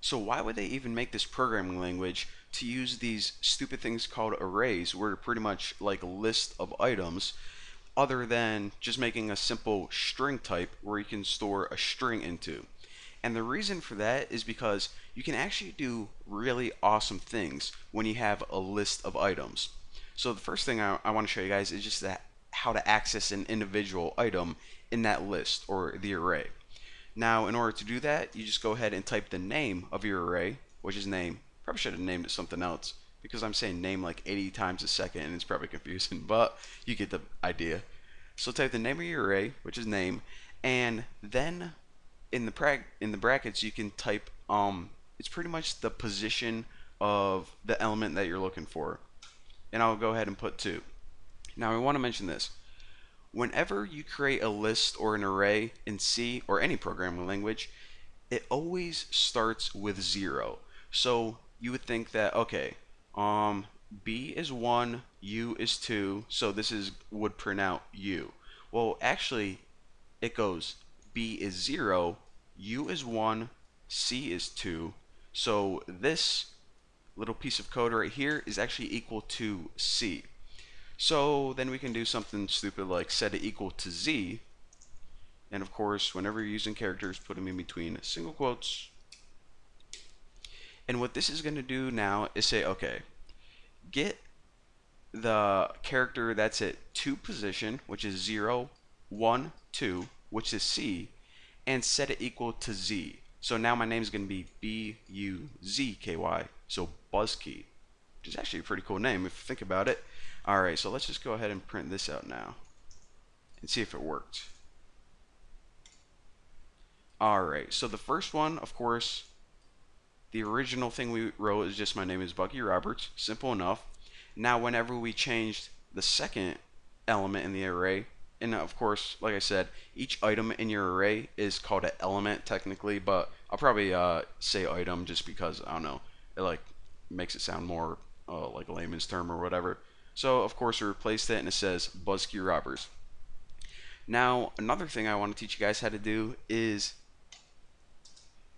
So why would they even make this programming language to use these stupid things called arrays, where pretty much like a list of items, other than just making a simple string type where you can store a string into? And the reason for that is because you can actually do really awesome things when you have a list of items. So the first thing I want to show you guys is just that how to access an individual item in that list or the array. Now, in order to do that, you just go ahead and type the name of your array, which is name. Probably should have named it something else because I'm saying name like 80 times a second and it's probably confusing, but you get the idea. So type the name of your array, which is name, and then in the brackets you can type it's pretty much the position of the element that you're looking for. And I'll go ahead and put 2. Now I want to mention this. Whenever you create a list or an array in C or any programming language, it always starts with 0. So you would think that, okay, B is 1, U is 2, so this is would print out U. Well, actually, it goes B is 0, U is 1, C is 2. So this little piece of code right here is actually equal to C. So then we can do something stupid like set it equal to Z. And of course, whenever you're using characters, put them in between single quotes. And what this is going to do now is say, okay, get the character that's at 2 position, which is 0, 1, 2, which is C, and set it equal to Z. So now my name is going to be B-U-Z-K-Y, so Buzzkey, which is actually a pretty cool name if you think about it. Alright, so let's just go ahead and print this out now and see if it worked. Alright, so the first one, of course, the original thing we wrote is just my name is Bucky Roberts. Simple enough. Now whenever we changed the second element in the array, and of course, like I said, each item in your array is called an element technically, but I'll probably say item just because, I don't know, it like makes it sound more like a layman's term or whatever. So of course we replaced it and it says Buzzkey Roberts. Now another thing I want to teach you guys how to do is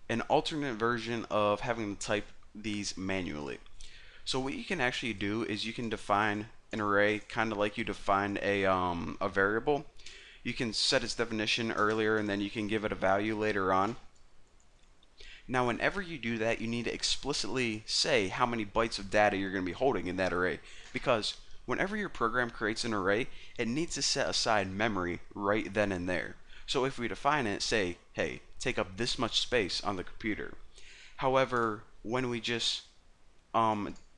an alternate version of having to type these manually. So what you can actually do is you can define an array kind of like you define a variable. You can set its definition earlier and then you can give it a value later on. Now whenever you do that, you need to explicitly say how many bytes of data you're going to be holding in that array, because whenever your program creates an array, it needs to set aside memory right then and there. So if we define it, say, hey, take up this much space on the computer. However, when we just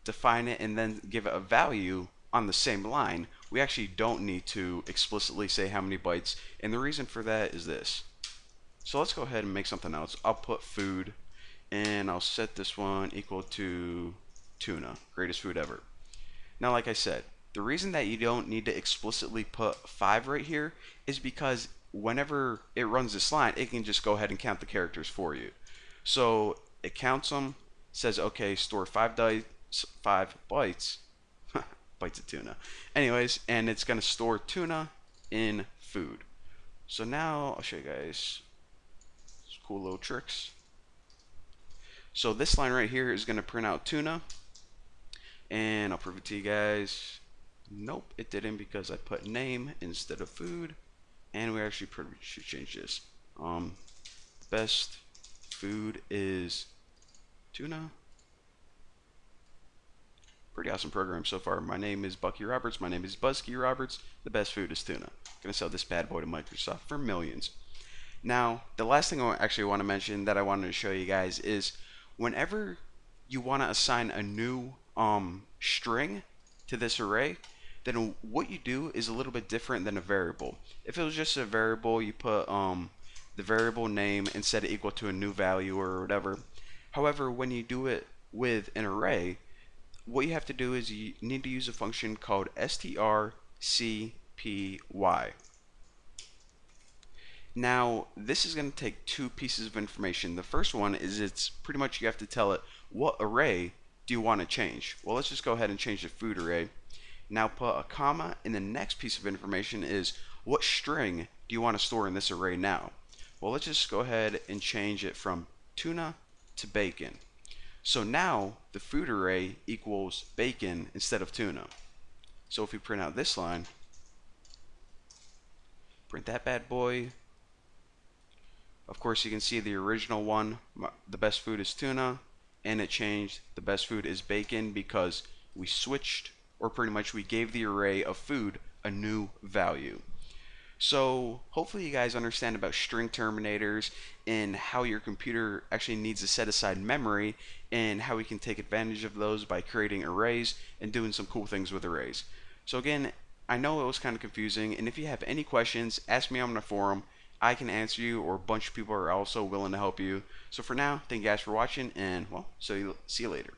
define it and then give it a value on the same line, we actually don't need to explicitly say how many bytes. And the reason for that is this. So let's go ahead and make something else. I'll put food and I'll set this one equal to tuna, greatest food ever. Now, like I said, the reason that you don't need to explicitly put 5 right here is because whenever it runs this line, it can just go ahead and count the characters for you. So it counts them, says, okay, store 5 bytes, bytes of tuna. Anyways, and it's going to store tuna in food. So now I'll show you guys some cool little tricks. So this line right here is going to print out tuna, and I'll prove it to you guys. Nope, it didn't because I put name instead of food, and we actually should change this. Best food is tuna. Pretty awesome program so far. My name is Bucky Roberts. My name is Buzzkey Roberts. The best food is tuna. Gonna sell this bad boy to Microsoft for millions. Now, the last thing I actually want to mention that I wanted to show you guys is whenever you want to assign a new string to this array, then what you do is a little bit different than a variable. If it was just a variable, you put the variable name and set it equal to a new value or whatever. However, when you do it with an array, what you have to do is you need to use a function called strcpy. Now, this is going to take 2 pieces of information. The first one is it's pretty much you have to tell it what array do you want to change. Well, let's just go ahead and change the food array. Now put a comma, and the next piece of information is what string do you want to store in this array now. Well, let's just go ahead and change it from tuna to bacon. So now the food array equals bacon instead of tuna. So if we print out this line, print that bad boy. Of course, you can see the original one, the best food is tuna, and it changed, the best food is bacon, because we switched, or pretty much we gave the array of food a new value. So hopefully you guys understand about string terminators and how your computer actually needs to set aside memory, and how we can take advantage of those by creating arrays and doing some cool things with arrays. So again, I know it was kind of confusing, and if you have any questions, ask me on the forum. I can answer you, or a bunch of people are also willing to help you. So for now, thank you guys for watching, and well, see you later.